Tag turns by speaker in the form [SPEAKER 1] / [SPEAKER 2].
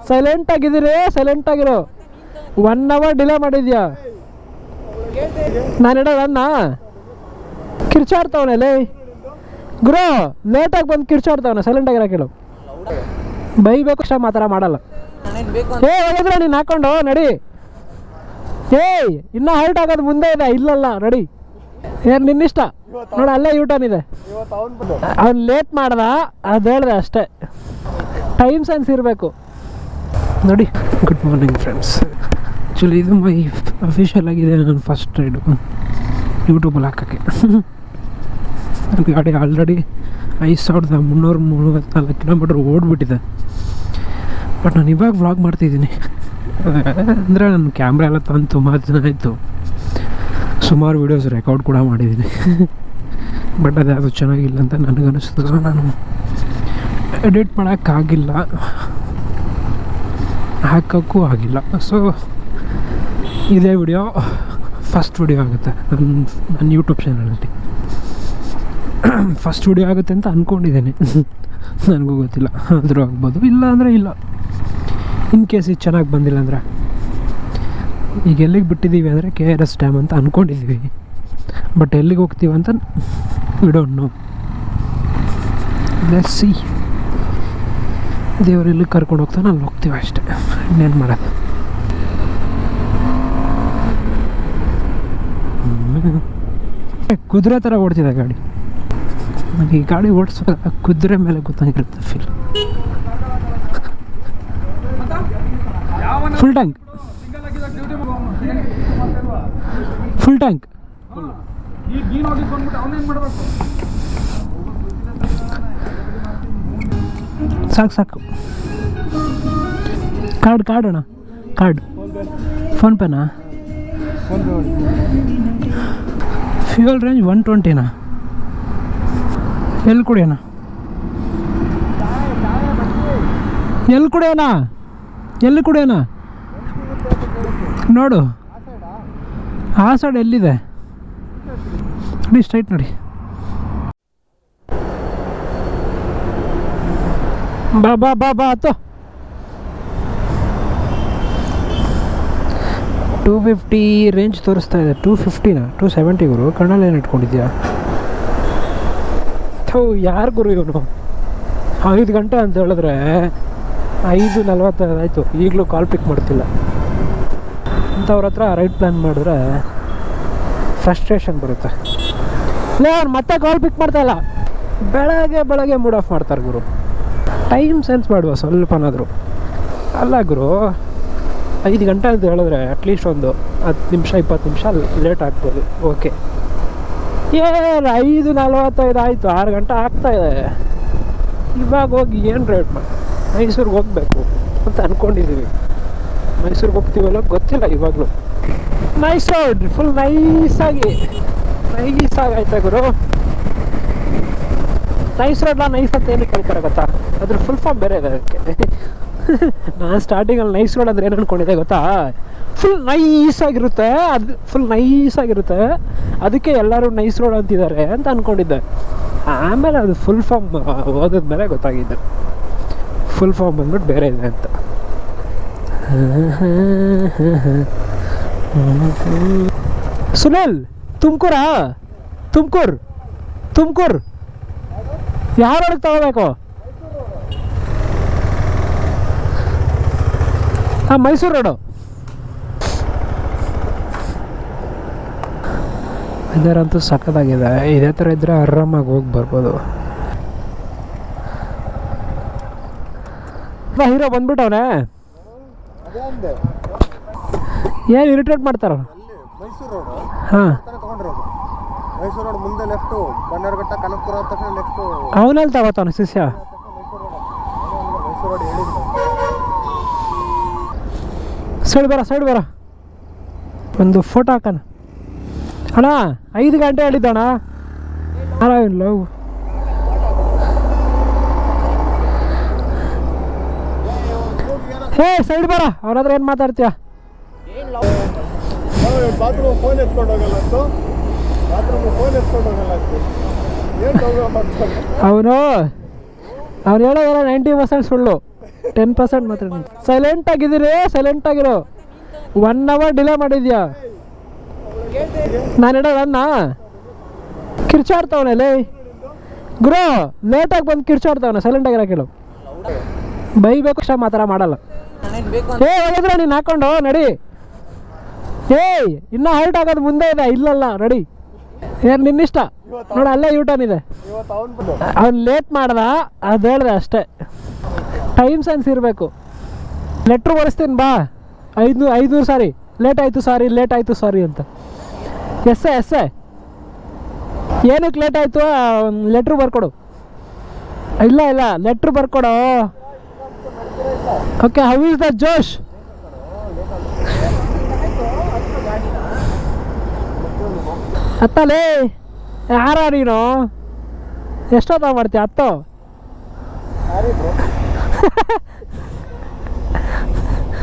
[SPEAKER 1] Silent ಆಗಿದ್ದೀರಿ, silent ಆಗಿರೋ. 1 hour delay ಮಾಡಿದ್ಯಾ? ನಾನು ಇಡೋದನ್ನ ಕಿರ್ಚಾಡ್ತವನೆ ಲೇ ಗುರು, ಲೇಟಾಗಿ ಬಂದು ಕಿರ್ಚಾಡ್ತವನೆ. ಸೈಲೆಂಟ್ ಆಗಿರೋ ಕೇಳು, ಬೈಬೇಕು ಅಷ್ಟೇ, ಮಾತ್ರ ಮಾಡಲ್ಲ. ಹೋಗಿದ್ರೆ ನೀನು ಹಾಕೊಂಡು ನಡಿ. ಇನ್ನೂ ಹೈಟ್ ಆಗೋದು ಮುಂದೆ ಇದೆ, ಇಲ್ಲಲ್ಲ ನಡಿ. ಏನು ನಿನ್ನಿಷ್ಟ ನೋಡಿ, ಅಲ್ಲೇ ಯೂಟರ್ನ್ ಇದೆ. ಅವ್ನು ಲೇಟ್ ಮಾಡ್ದ, ಅದು ಹೇಳಿದೆ ಅಷ್ಟೇ. ಟೈಮ್ ಸೆನ್ಸ್ ಇರಬೇಕು ನೋಡಿ. Good morning friends. ಆ್ಯಕ್ಚುಲಿ ಇದು ಮೈ ಅಫಿಷಿಯಲ್ ಆಗಿದೆ ನನ್ನ ಫಸ್ಟ್ ರೈಡು ಯೂಟ್ಯೂಬಲ್ಲಿ ಹಾಕೋಕ್ಕೆ. ನನ್ನ ಗಾಡಿ ಆಲ್ರೆಡಿ 5334 ಕಿಲೋಮೀಟ್ರ್ ಓಡ್ಬಿಟ್ಟಿದೆ. ಬಟ್ ನಾನು ಇವಾಗ ವ್ಲಾಗ್ ಮಾಡ್ತಿದ್ದೀನಿ. ಅಂದರೆ ನನ್ನ ಕ್ಯಾಮ್ರಾ ಎಲ್ಲ ತಂದು ತುಂಬ ದಿನ ಆಯಿತು. ಸುಮಾರು ವೀಡಿಯೋಸ್ ರೆಕಾರ್ಡ್ ಕೂಡ ಮಾಡಿದ್ದೀನಿ. ಬಟ್ ಅದು ಚೆನ್ನಾಗಿಲ್ಲ ಅಂತ ನನಗನ್ನಿಸ್ತು. ಸೊ ನಾನು ಎಡಿಟ್ ಮಾಡೋಕ್ಕಾಗಿಲ್ಲ, ಹಾಕೋಕ್ಕೂ ಆಗಿಲ್ಲ. ಸೊ ಇದೇ ವಿಡಿಯೋ ಫಸ್ಟ್ ವಿಡಿಯೋ ಆಗುತ್ತೆ ನನ್ನ ಯೂಟ್ಯೂಬ್ ಚಾನಲಲ್ಲಿ. ಫಸ್ಟ್ ವಿಡಿಯೋ ಆಗುತ್ತೆ ಅಂತ ಅಂದ್ಕೊಂಡಿದ್ದೀನಿ. ನನಗೂ ಗೊತ್ತಿಲ್ಲ, ಆದರೂ ಆಗ್ಬೋದು, ಇಲ್ಲ ಅಂದರೆ ಇಲ್ಲ. ಇನ್ ಕೇಸ್ ಇದು ಚೆನ್ನಾಗಿ ಬಂದಿಲ್ಲ ಅಂದರೆ, ಈಗ ಎಲ್ಲಿಗೆ ಬಿಟ್ಟಿದ್ದೀವಿ ಅಂದರೆ KRS ಡ್ಯಾಮ್ ಅಂತ ಅಂದ್ಕೊಂಡಿದ್ದೀವಿ. ಬಟ್ ಎಲ್ಲಿಗೆ ಹೋಗ್ತೀವಿ ಅಂತ we don't know. Let's see. ದೇವ್ರು ಎಲ್ಲಿಗೆ ಕರ್ಕೊಂಡು ಹೋಗ್ತಾನೆ ಅಲ್ಲಿ ಹೋಗ್ತೀವಿ ಅಷ್ಟೇ, ಇನ್ನೇನು ಮಾಡೋದು. ಕುದುರೆ ಥರ ಓಡ್ತಿದೆ ಗಾಡಿ. ನನಗೆ ಈ ಗಾಡಿ ಓಡಿಸ್ಬೇಕು ಕುದುರೆ ಮೇಲೆ ಗೊತ್ತಾಗಿರುತ್ತೆ feel. Full tank, full tank. ಸಾಕು ಸಾಕು. ಕಾರ್ಡ್ ಅಣ್ಣ, ಕಾರ್ಡ್. ಫೋನ್ಪೇನಾ? ಫ್ಯೂಯಲ್ ರೇಂಜ್ 120ನಾ? ಎಲ್ಲಿ ಕುಡಿಯೋಣ, ಎಲ್ಲಿ ಕುಡಿಯೋಣ ನೋಡು. ಆ ಸೈಡ್ ಎಲ್ಲಿದೆ ನೋಡಿ, ಸ್ಟ್ರೈಟ್ ನೋಡಿ. ಬಾ ಬಾ ಬಾ ಬಾ ಆಯ್ತು. 250 ರೇಂಜ್ ತೋರಿಸ್ತಾ ಇದೆ. 250ನಾ? 270 ಗುರು. ಕಣ್ಣಲ್ಲಿ ಏನು ಇಟ್ಕೊಂಡಿದ್ಯಾ? ಯಾರು ಗುರು ಇವನು? 5 ಗಂಟೆ ಅಂತ ಹೇಳಿದ್ರೆ 5:45 ಆಯಿತು, ಈಗಲೂ ಕಾಲ್ ಪಿಕ್ ಮಾಡ್ತಿಲ್ಲ. ಅಂಥವ್ರ ಹತ್ರ ರೈಡ್ ಪ್ಲ್ಯಾನ್ ಮಾಡಿದ್ರೆ ಫ್ರಸ್ಟ್ರೇಷನ್ ಬರುತ್ತೆ. ಇಲ್ಲ, ಅವ್ನು ಮತ್ತೆ ಕಾಲ್ ಪಿಕ್ ಮಾಡ್ತಾಯಿಲ್ಲ. ಬೆಳಗ್ಗೆ ಮೂಡ್ ಆಫ್ ಮಾಡ್ತಾರೆ ಗುರು. ಟೈಮ್ ಸೆನ್ಸ್ ಮಾಡುವ ಸ್ವಲ್ಪನಾದರೂ. ಅಲ್ಲ ಗುರು, 5 ಗಂಟೆ ಅಂತ ಹೇಳಿದ್ರೆ ಅಟ್ಲೀಸ್ಟ್ ಒಂದು 10 ನಿಮಿಷ 20 ನಿಮಿಷ ಲೇಟ್ ಆಗ್ಬೋದು. ಓಕೆ, 5:45 ಆಯಿತು, 6 ಗಂಟೆ ಆಗ್ತಾಯಿದೆ. ಇವಾಗ ಹೋಗಿ ಏನು ರೈಡ್ ಮಾಡಿ ಮೈಸೂರಿಗೆ ಹೋಗಬೇಕು ಅಂತ ಅಂದ್ಕೊಂಡಿದ್ದೀವಿ. ಮೈಸೂರಿಗೆ ಹೋಗ್ತೀವಲ್ಲ ಗೊತ್ತಿಲ್ಲ ಇವಾಗಲೂ. ನೈಸ್ ರೋಡ್, ಫುಲ್ ನೈಸಾಗಿ ಆಯ್ತಾ ಗುರು. ನೈಸ್ ರೋಡ್ಲ ನೈಸ್ ಅಂತ ಏನಕ್ಕೆ ಕೇಳ್ತಾರೆ ಗೊತ್ತಾ? ಅದ್ರ ಫುಲ್ ಫಾರ್ಮ್ ಬೇರೆ ಇದೆ ಅದಕ್ಕೆ. ನಾನು ಸ್ಟಾರ್ಟಿಂಗಲ್ಲಿ ನೈಸ್ ರೋಡ್ ಅಂದರೆ ಏನು ಅಂದ್ಕೊಂಡಿದ್ದೆ ಗೊತ್ತಾ? ಫುಲ್ ನೈಸಾಗಿರುತ್ತೆ, ಅದು ಫುಲ್ ನೈಸಾಗಿರುತ್ತೆ, ಅದಕ್ಕೆ ಎಲ್ಲರೂ ನೈಸ್ ರೋಡ್ ಅಂತಿದ್ದಾರೆ ಅಂತ ಅಂದ್ಕೊಂಡಿದ್ದೆ. ಆಮೇಲೆ ಅದು ಫುಲ್ ಫಾರ್ಮ್ ಓದಿದ ಮೇಲೆ ಗೊತ್ತಾಗಿದ್ದೆ, ಫುಲ್ ಫಾರ್ಮ್ ಬಂದ್ಬಿಟ್ಟು ಬೇರೆ ಇದೆ ಅಂತ. ಸುನಿಲ್, ತುಮಕೂರು ಯಾರೊಳಗೆ ತಗೋಬೇಕು? ಹಾಂ, ಮೈಸೂರು ರೋಡು. ಇದರಂತೂ ಸಖತ್ತಾಗಿದೆ. ಇದೇ ಥರ ಇದ್ದರೆ ಆರಾಮಾಗಿ ಹೋಗಿ ಬರ್ಬೋದು. ಹೀರೋ ಬಂದ್ಬಿಟ್ಟವನೇ, ಏನು ಇರಿಟೇಟ್ ಮಾಡ್ತಾರ? ಹಾಂ,
[SPEAKER 2] ಮೈಸೂರು ರೋಡ್ ಮುಂದೆ ಲೆಫ್ಟು, ಬನ್ನರ್ಘಟ್ಟ ಕನಕಪುರ ಅಂತ ಲೆಫ್ಟು.
[SPEAKER 1] ಅವನಲ್ಲಿ ತಗೋತಾನೆ ಶಿಷ್ಯ. ಸೈಡ್ ಬರ ಒಂದು ಫೋಟೋ ಹಾಕೋಣ ಅಣ್ಣ. 5 ಗಂಟೆ ಹೇಳಿದ್ದಣ್ಣ. ಲವ್ ಸೈಡ್ ಬರ, ಅವ್ರ ಹತ್ರ ಏನು ಮಾತಾಡ್ತೀಯ?
[SPEAKER 2] ಫೋನ್ ಎತ್ಕೊಂಡು ಹೋಗಲ್ಲ
[SPEAKER 1] ಅವನು ಹೇಳೋದೆಲ್ಲ 90% ಸುಳ್ಳು. 10% ಮಾತ್ರ. ಸೈಲೆಂಟ್ ಆಗಿದ್ದೀರಿ, ಸೈಲೆಂಟ್ ಆಗಿರೋ. 1 hour ಡಿಲೇ ಮಾಡಿದ್ಯಾ? ನಾನು ಇಡೋದನ್ನ ಕಿರ್ಚಾಡ್ತವನೆ ಲೇ ಗುರು, ಲೇಟಾಗಿ ಬಂದು ಕಿರ್ಚಾಡ್ತವನೆ. ಸೈಲೆಂಟ್ ಆಗಿರೋ ಕೇಳು. ಬೈಬೇಕು ಅಷ್ಟ ಮಾತ್ರ ಮಾಡಲ್ಲ. ಹೋಗಿದ್ರೆ ನೀನು ಹಾಕೊಂಡು ನಡಿ. ಇನ್ನೂ ಹೈಟ್ ಆಗೋದು ಮುಂದೆ ಇದೆ. ಇಲ್ಲಲ್ಲ ನಡಿ. ಏನು ನಿನ್ನಿಷ್ಟ ನೋಡ, ಅಲ್ಲೇ ಯೂಟರ್ನ್ ಇದೆ. ಅವ್ನು ಲೇಟ್ ಮಾಡ್ದ, ಅದು ಹೇಳಿದೆ ಅಷ್ಟೇ. ಟೈಮ್ ಸೆನ್ಸ್ ಇರಬೇಕು. ಲೆಟ್ರ್ ಬರೆಸ್ತೀನಿ ಬಾ. 500 ಸಾರಿ ಲೇಟ್ ಆಯಿತು ಸಾರಿ ಅಂತ. ಎಸ್ಸೆ ಏನಕ್ಕೆ ಲೇಟ್ ಆಯಿತು ಒಂದು ಲೆಟ್ರ್ ಬರ್ಕೊಡು. ಇಲ್ಲ ಲೆಟ್ರ್ ಬರ್ಕೊಡು. Okay, how is the josh? ಹತ್ತಲೇ ಯಾರ ನೀನು? ಎಷ್ಟೊತ್ತ ಮಾಡ್ತೀಯ? 10